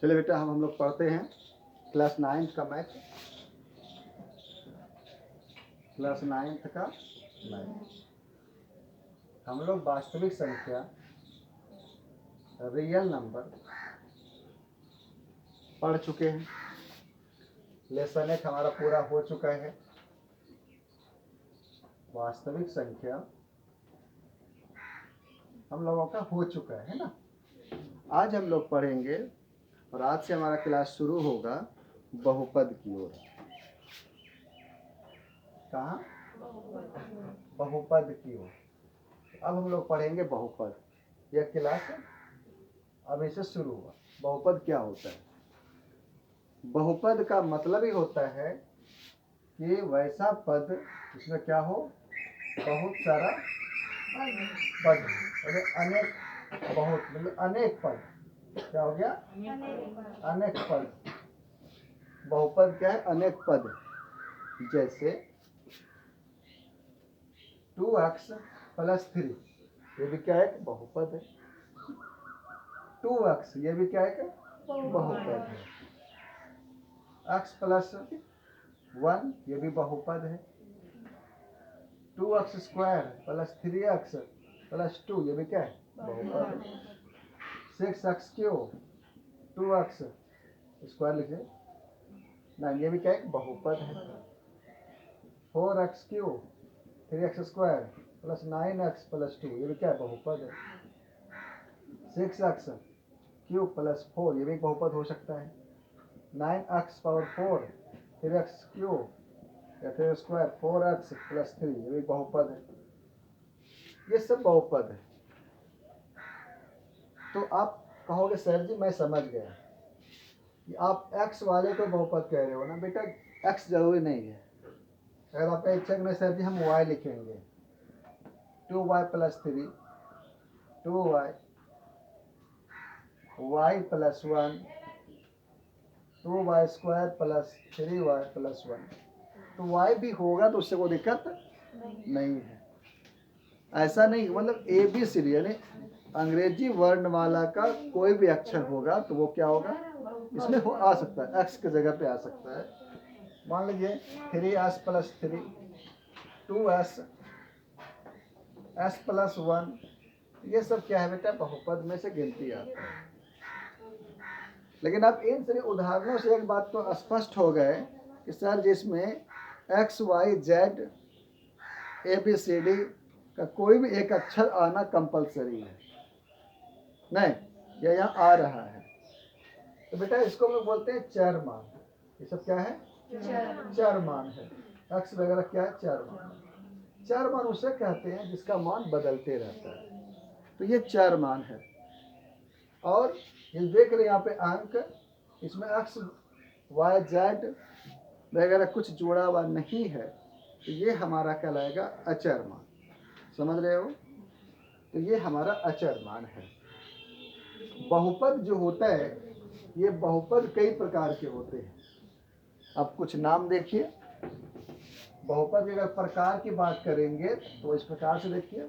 चलिए बेटा हम लोग पढ़ते हैं क्लास 9th का मैथ, क्लास 9th का मैथ। हम लोग वास्तविक संख्या रियल नंबर पढ़ चुके हैं। लेसन 1 हमारा पूरा हो चुका है। वास्तविक संख्या हम लोगों का हो चुका है ना। आज हम लोग पढ़ेंगे और आज से हमारा क्लास शुरू होगा बहुपद की ओर। कहाँ? बहुपद की ओर। अब हम लोग पढ़ेंगे बहुपद। यह क्लास अभी से शुरू हुआ। बहुपद क्या होता है? बहुपद का मतलब ही होता है कि वैसा पद जिसमें क्या हो, बहुत सारा पद, अनेक, बहुत मतलब अनेक पद। क्या हो गया? अनेक पद। बहुपद क्या है? अनेक पद। जैसे 2x + 3, ये भी क्या है? बहुपद है। 2x, ये भी क्या है? बहुपद है। x + 1, ये भी बहुपद है। 2x² + 3x + 2, ये भी क्या है? बहुपद है। 6x³ 2x स्क्वायर लिखे 9, ये भी क्या है? बहुपद है। 4x³ 3x² + 9x + 2, ये भी क्या है? बहुपद है। 6x³ + 4, ये भी एक बहुपद हो सकता है। 9x⁴ 3x³ या 3² 4x + 3, ये भी बहुपद है। ये सब बहुपद है। तो आप कहोगे सर जी मैं समझ गया कि आप x वाले को बहुपद कह रहे हो ना। बेटा x जरूरी नहीं है। अगर आपका इच्छा नहीं सर जी हम y लिखेंगे, 2y + 3 2y, y + 1 2y² + 3y + 1, तो y भी होगा तो उससे कोई दिक्कत नहीं है। ऐसा नहीं, मतलब ABCD यानी अंग्रेजी वर्ण वाला का कोई भी अक्षर होगा तो वो क्या होगा, इसमें हो आ सकता है, x की जगह पे आ सकता है। मान लीजिए 3s + 3 2s s + 1, ये सब क्या है बेटा? बहुपद में से गिनती आता है। लेकिन अब इन सभी उदाहरणों से एक बात तो स्पष्ट हो गए कि सर जिसमें x y z ABCD का कोई भी एक अक्षर आना कंपलसरी है नहीं, यह यहाँ आ रहा है। तो बेटा इसको हम लोग बोलते हैं चर मान। ये सब क्या है? चर मान है। x वगैरह क्या है? चर मान। चर मान उसे कहते हैं जिसका मान बदलते रहता है, तो ये चर मान है। और ये देख रहे यहाँ पे अंक, इसमें x y z वगैरह कुछ जोड़ा हुआ नहीं है, तो ये हमारा कहलाएगा अचर मान। समझ रहे हो? तो ये हमारा अचर मान है। बहुपद जो होता है, ये बहुपद कई प्रकार के होते हैं। अब कुछ नाम देखिए। बहुपद की अगर प्रकार की बात करेंगे तो इस प्रकार से देखिए।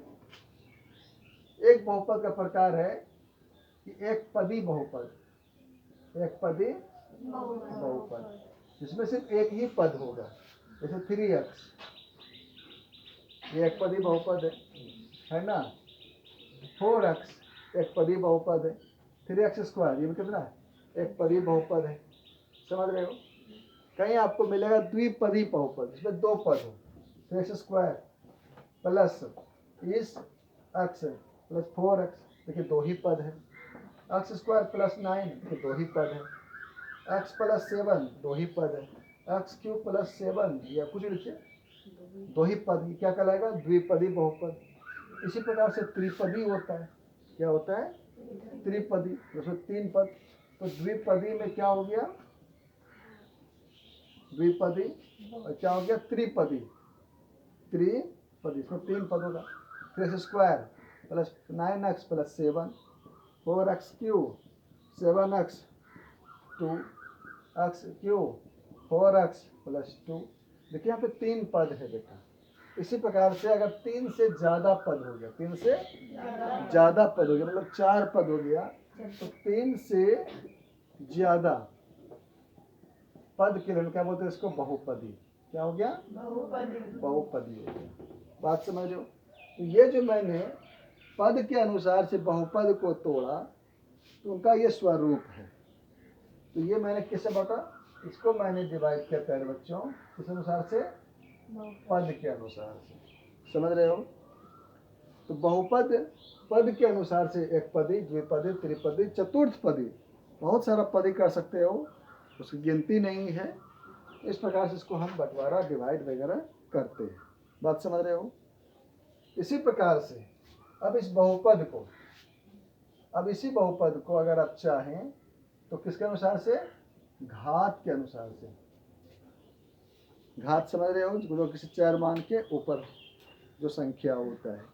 एक बहुपद का प्रकार है कि एक पदी बहुपद, एक पदी बहुपद जिसमें सिर्फ एक ही पद होगा। जैसे 3x, ये एक पदी बहुपद है ना। 4x एक पदी बहुपद है। 3x², ये भी कितना है? एक पदी बहुपद है। समझ रहे हो? कहीं आपको मिलेगा द्विपदी बहुपद जिसमें दो पद हो। 3x² + इस x + 4x, देखिए दो ही पद है। x² + 9, देखिए दो ही पद है। x + 7, दो ही पद है। x³ + 7 या कुछ लिखिए, दो ही पद, क्या कहलाएगा? द्विपदी बहुपद। इसी प्रकार से त्रिपदी होता है। क्या होता है? त्रिपदी, जैसे 3 पद। तो द्विपदी में क्या हो गया? द्विपदी। और क्या हो गया? त्रिपदी। त्रिपदी, इसमें 3 पद होगा। 3x² + 9x + 7 4x³ 7x 2x³ 4x + 2, देखिए यहाँ पे 3 पद है बेटा। इसी प्रकार से अगर 3 से ज्यादा पद हो गया, 3 से ज्यादा पद हो गया मतलब 4 पद हो गया, तो 3 से ज्यादा पद के लिए क्या बोलते हैं इसको? बहुपदी। क्या हो गया? बहुपदी हो गया। बात समझ रहे हो? तो ये जो मैंने पद के अनुसार से बहुपद को तोड़ा तो उनका ये स्वरूप है। तो ये मैंने किससे बांटा? इसको मैंने डिवाइड किया प्यारे बच्चों, किस अनुसार से? पद के अनुसार से। समझ रहे हो? तो बहुपद पद के अनुसार से एक पदी, द्विपदी, त्रिपदी, चतुर्थ पदी, बहुत सारा पदी कर सकते हो, उसकी गिनती नहीं है। इस प्रकार से इसको हम बंटवारा डिवाइड वगैरह करते हैं। बात समझ रहे हो? इसी प्रकार से अब इसी बहुपद को अगर आप चाहें तो किसके अनुसार से? घात के अनुसार से। घात समझ रहे हो? जो किसी चार मान के ऊपर जो संख्या होता है,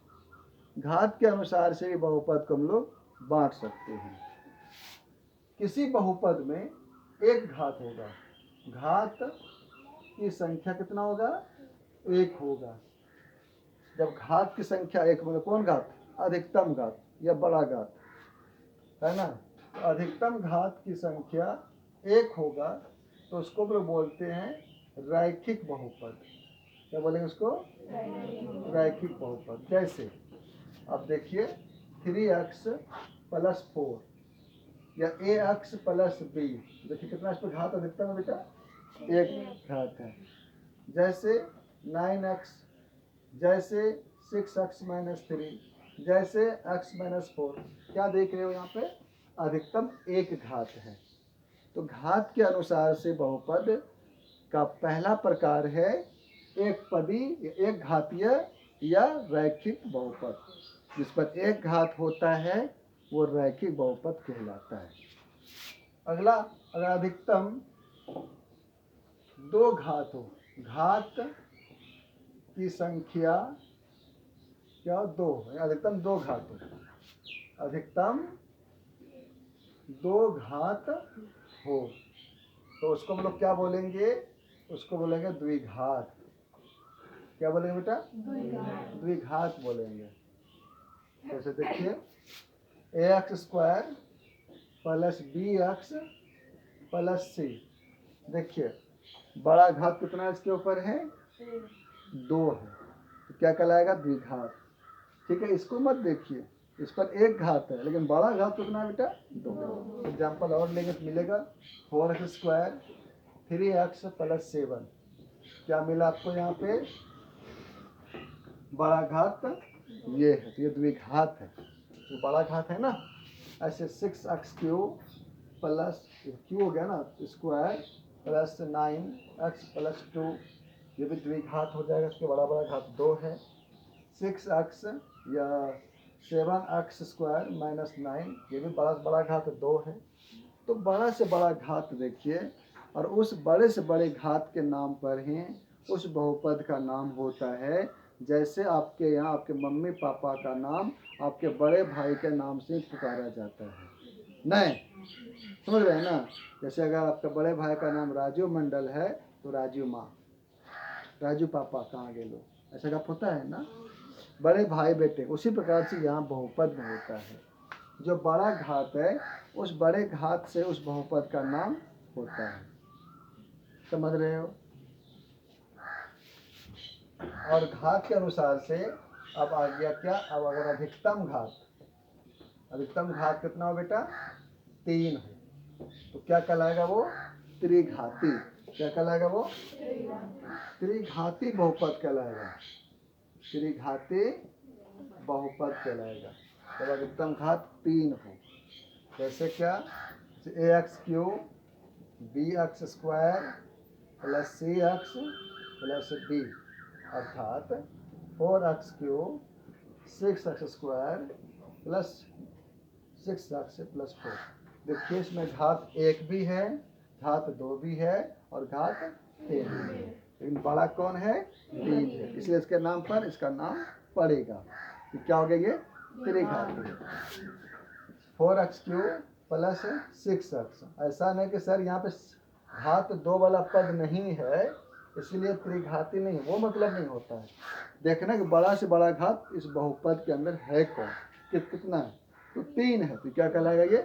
घात के अनुसार से भी बहुपद को हम लोग बांट सकते हैं। किसी बहुपद में एक घात होगा, घात की संख्या कितना होगा? एक होगा। जब घात की संख्या एक होगा, कौन घात? अधिकतम घात या बड़ा घात, है ना? तो अधिकतम घात की संख्या एक होगा तो उसको हम लोग बोलते हैं रैखिक बहुपद। क्या बोलेंगे उसको? रैखिक बहुपद। कैसे? अब देखिए 3x + 4 या ax + b, देखिए कितना इस पर घात अधिकतम है बेटा? एक घात है। जैसे 9x, जैसे 6x - 3, जैसे x - 4, क्या देख रहे हो यहाँ पे? अधिकतम एक घात है। तो घात के अनुसार से बहुपद का पहला प्रकार है एक पदी, एक घातीय या रैखिक बहुपद। जिस पर एक घात होता है वो रैखिक बहुपद कहलाता है। अगला, अगर अधिकतम दो घात हो, घात की संख्या क्या? दो, अधिकतम दो घात हो, अधिकतम दो घात हो तो उसको हम लोग क्या बोलेंगे? उसको बोलेंगे द्विघात। क्या बोलेंगे बेटा? द्विघात बोलेंगे। जैसे देखिए ax² + bx + c, देखिए बड़ा घात कितना है इसके ऊपर है? दो है, तो क्या कहलाएगा? द्विघात। ठीक है, इसको मत देखिए, इस पर एक घात है लेकिन बड़ा घात कितना है बेटा? दो। एग्जाम्पल और लेंगे तो मिलेगा 4x² 3x + 7, क्या मिला आपको यहाँ पे? बड़ा घात ये है, तो ये द्विघात है, ये बड़ा घात है ना। ऐसे 6x³ प्लस क्यू हो गया ना, स्क्वायर + 9x + 2, ये भी द्विघात हो जाएगा, इसके बड़ा घात दो है। 6x या 7x² - 9, ये भी बड़ा घात दो है। तो बड़ा से बड़ा घात देखिए, और उस बड़े से बड़े घात के नाम पर ही उस बहुपद का नाम होता है। जैसे आपके यहाँ आपके मम्मी पापा का नाम आपके बड़े भाई के नाम से पुकारा जाता है, नहीं? समझ रहे हैं ना? जैसे अगर आपका बड़े भाई का नाम राजू मंडल है तो राजू माँ, राजू पापा कहाँ गए लोग, ऐसा का होता है ना, बड़े भाई बेटे। उसी प्रकार से यहाँ बहुपद में होता है, जो बड़ा घात है उस बड़े घात से उस बहुपद का नाम होता है। समझ रहे हो? और घात के अनुसार से अब आ गया क्या? अब अगर अधिकतम घात कितना हो बेटा? 3 हो तो क्या कहलाएगा वो? त्रिघाती। क्या कहलाएगा वो? त्रिघाती बहुपद कहलाएगा, त्रिघाती बहुपद कहलाएगा जब अधिकतम घात 3 हो। जैसे क्या? ax³ bx² + cx + d, अर्थात 4x³ 6x² + 6x + 4। देखिए इसमें घात एक भी है, घात दो भी है और घात 3 भी है, लेकिन बड़ा कौन है? 3 है, इसलिए इसके नाम पर इसका नाम पड़ेगा। तो क्या हो गया? ये त्रिघाती। 4x³ + 6x। ऐसा नहीं कि सर यहाँ पे घात दो वाला पद नहीं है इसलिए त्रिघाती नहीं, वो मतलब नहीं होता है। देखना कि बड़ा से बड़ा घात इस बहुपद के अंदर है कौन, कितना है? तो 3 है, तो क्या कहलाएगा? ये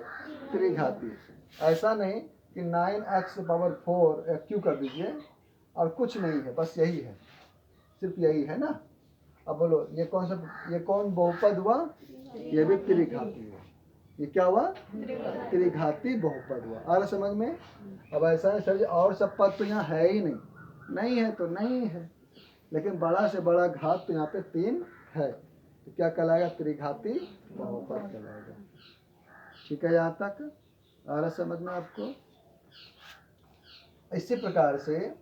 त्रिघाती। ऐसा नहीं कि 9x⁴ क्यू कर दीजिए और कुछ नहीं है, बस यही है, सिर्फ यही है ना। अब बोलो ये कौन बहुपद हुआ? ये भी त्रिघाती हुआ। ये क्या हुआ? त्रिघाती बहुपद हुआ। आ रहा समझ में? अब ऐसा है सर जी और सब पद तो यहाँ है ही नहीं, नहीं है तो नहीं है, लेकिन बड़ा से बड़ा घात तो यहाँ पे 3 है, तो क्या कहलाएगा? त्रिघाती बहुपद कहलाएगा। ठीक है, यहाँ तक आ रहा समझ में आपको? इसी प्रकार से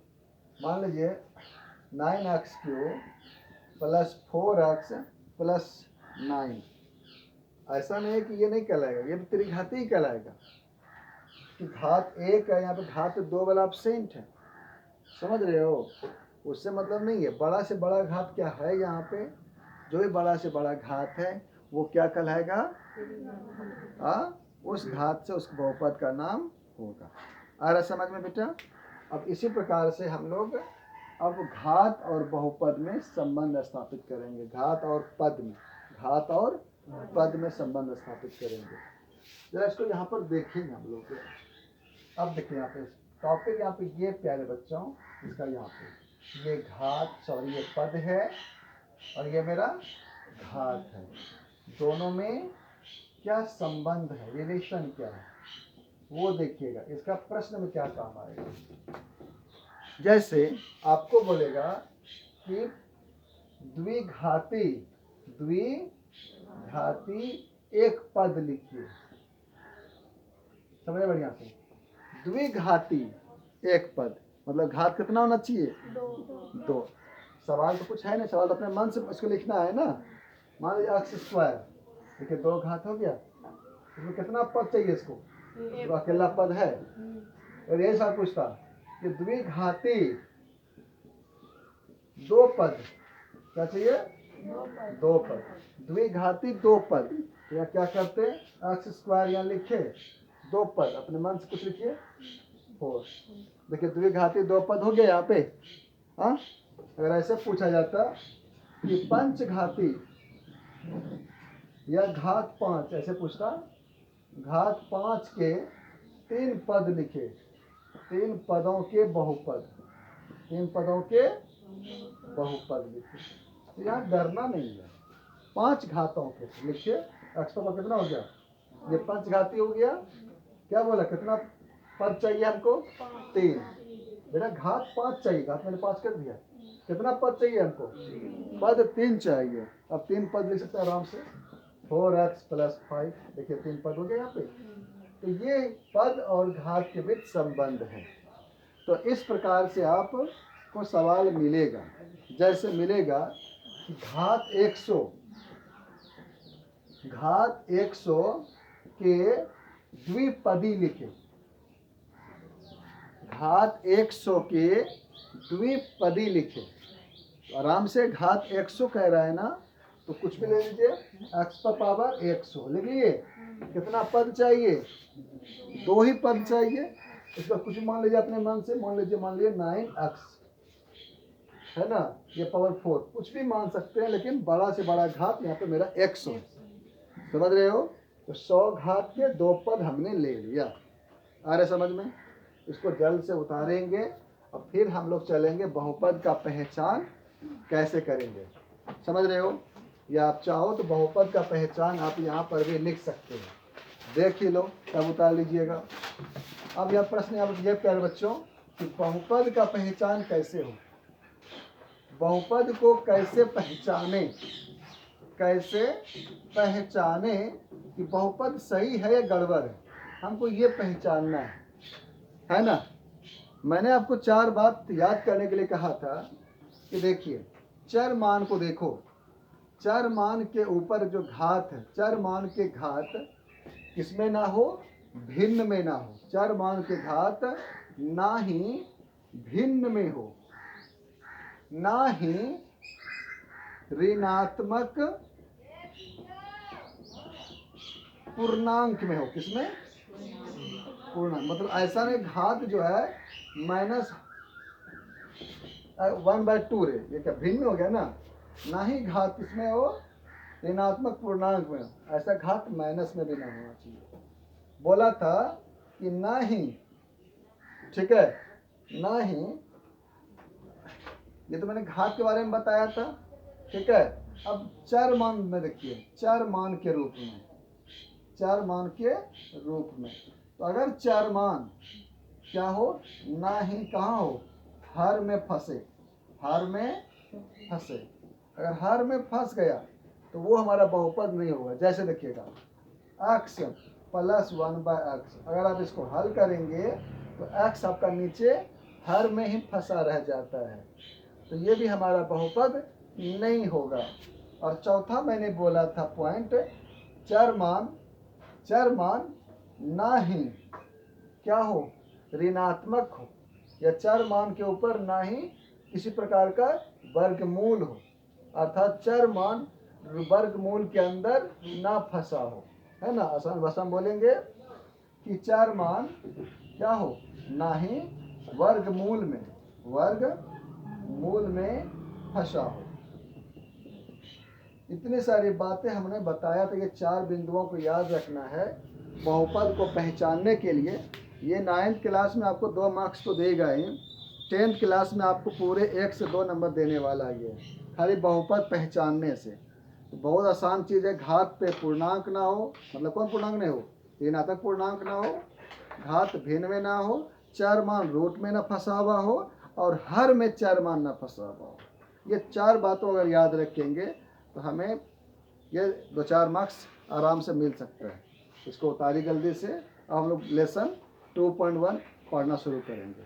मान लीजिए 9x³ + 4x + 9, ऐसा नहीं है कि ये नहीं कहलाएगा, ये भी त्रिघाती ही कहलाएगा कि घात 1 है, यहाँ पे घात 2 वाला एब्सेंट है, समझ रहे हो? उससे मतलब नहीं है, बड़ा से बड़ा घात क्या है यहाँ पे, जो भी बड़ा से बड़ा घात है वो क्या कहलाएगा? उस घात से उस बहुपद का नाम होगा। आ रहा समझ में बेटा? अब इसी प्रकार से हम लोग अब घात और बहुपद में संबंध स्थापित करेंगे, घात और पद में संबंध स्थापित करेंगे। जरा इसको यहाँ पर देखेंगे हम लोग। अब देखिए यहाँ पे टॉपिक, यहाँ पे ये प्यारे बच्चों, इसका यहाँ पे ये ये पद है और ये मेरा घात है, दोनों में क्या संबंध है, रिलेशन क्या है, वो देखिएगा। इसका प्रश्न में क्या काम आएगा? जैसे आपको बोलेगा कि द्विघाती एक पद लिखिए, समझे बढ़िया से? द्विघाती एक पद मतलब घात कितना होना चाहिए? 2। सवाल तो कुछ है नहीं, सवाल तो अपने मन से उसको लिखना है ना। मान लीजिए x², देखिए 2 घात हो गया, इसमें कितना पद चाहिए? इसको तो अकेला पद है। और यही सवाल पूछता कि द्विघाती 2 पद, क्या चाहिए? 2 पद, द्विघाती 2 पद। तो या क्या करते हैं, x² यहाँ लिखे, 2 पद अपने मन से कुछ लिखिए 4। देखिए द्विघाती 2 पद हो गए यहाँ पे। हाँ, अगर ऐसे पूछा जाता कि पंचघाती या घात 5, ऐसे पूछता, घात 5 के 3 पद लिखे, 3 पदों के बहुपद, 3 पदों के बहुपद लिखे, तो यहाँ डरना नहीं है। 5 घातों के लिखिए, x का कितना हो गया? ये पंचघाती हो गया। क्या बोला, कितना पद चाहिए हमको? 3। बेटा घात 5 चाहिए, घात मैंने 5 कर दिया, कितना पद चाहिए हमको? पद 3 चाहिए। अब 3 पद लिख सकते हैं आराम से, 4x + 5, देखिए 3 पद हो गए यहाँ पे। तो ये पद और घात के बीच संबंध है। तो इस प्रकार से आपको सवाल मिलेगा, जैसे मिलेगा कि घात 100 के द्विपदी लिखे, घात 100 के द्विपदी लिखे। तो आराम से घात 100 कह रहा है ना, तो कुछ भी ले लीजिए, x⁻100 लिख लिए। कितना पद चाहिए? 2 ही पद चाहिए। इसका कुछ मान लीजिए अपने मन से, मान लीजिए 9x है ना, ये पावर 4, कुछ भी मान सकते हैं, लेकिन बड़ा से बड़ा घात यहाँ पे मेरा 100, समझ रहे हो? तो 100 घात के 2 पद हमने ले लिया। आ रहे समझ में? इसको जल्द से उतारेंगे और फिर हम लोग चलेंगे बहुपद का पहचान कैसे करेंगे, समझ रहे हो? या आप चाहो तो बहुपद का पहचान आप यहाँ पर भी लिख सकते हो, देख ही लो, तब उतार लीजिएगा। अब यह प्रश्न आप ये प्यारे बच्चों कि बहुपद का पहचान कैसे हो, बहुपद को कैसे पहचाने कि बहुपद सही है या गड़बड़ है, हमको ये पहचानना है ना। मैंने आपको 4 बात याद करने के लिए कहा था कि देखिए चर मान को देखो, चर मान के ऊपर जो घात है, चर मान के घात किसमें ना हो? भिन्न में ना हो। चर मान के घात ना ही भिन्न में हो, ना ही ऋणात्मक पूर्णांक में हो। किसमें? पूर्णांक, मतलब ऐसा नहीं घात जो है -1/2 रे, ये क्या भिन्न हो गया ना। ना ही घात किसमें हो? ऋणात्मक पूर्णांक में हो। ऐसा घात माइनस में भी ना होना चाहिए। बोला था कि ना ही, ठीक है, ना ही, ये तो मैंने घात के बारे में बताया था, ठीक है। अब चर मान में देखिए, चर मान के रूप में, चर मान के रूप में, तो अगर चर मान क्या हो, ना ही कहाँ हो, हर में फंसे, हर में फंसे, अगर हर में फंस गया तो वो हमारा बहुपद नहीं होगा। जैसे देखिएगा x प्लस 1/x, अगर आप इसको हल करेंगे तो x आपका नीचे हर में ही फंसा रह जाता है, तो ये भी हमारा बहुपद नहीं होगा। और चौथा मैंने बोला था पॉइंट, चर मान ना ही क्या हो, ऋणात्मक हो, या चर मान के ऊपर ना ही किसी प्रकार का वर्गमूल हो, अर्थात चर मान वर्गमूल के अंदर ना फंसा हो, है ना। आसान भाषा में बोलेंगे कि चर मान क्या हो, ना ही वर्गमूल में फंसा हो। इतनी सारी बातें हमने बताया था, ये 4 बिंदुओं को याद रखना है बहुपद को पहचानने के लिए। ये 9th क्लास में आपको 2 मार्क्स तो देगा ही, 10th क्लास में आपको पूरे 1 से 2 नंबर देने वाला ये खाली बहुपद पहचानने से। तो बहुत आसान चीज़ है, घात पे पूर्णांक ना हो, मतलब कौन पूर्णांक नहीं हो, ऋणात्मक पूर्णांक ना हो, घात भिन्न में ना हो, चर मान रूट में ना फंसा हुआ हो, और हर में चर मान ना फंसा हुआ हो। ये 4 बातों अगर याद रखेंगे तो हमें ये 2-4 मार्क्स आराम से मिल सकता है। इसको उतारी जल्दी से, अब हम लोग लेसन 2.1 पढ़ना शुरू करेंगे।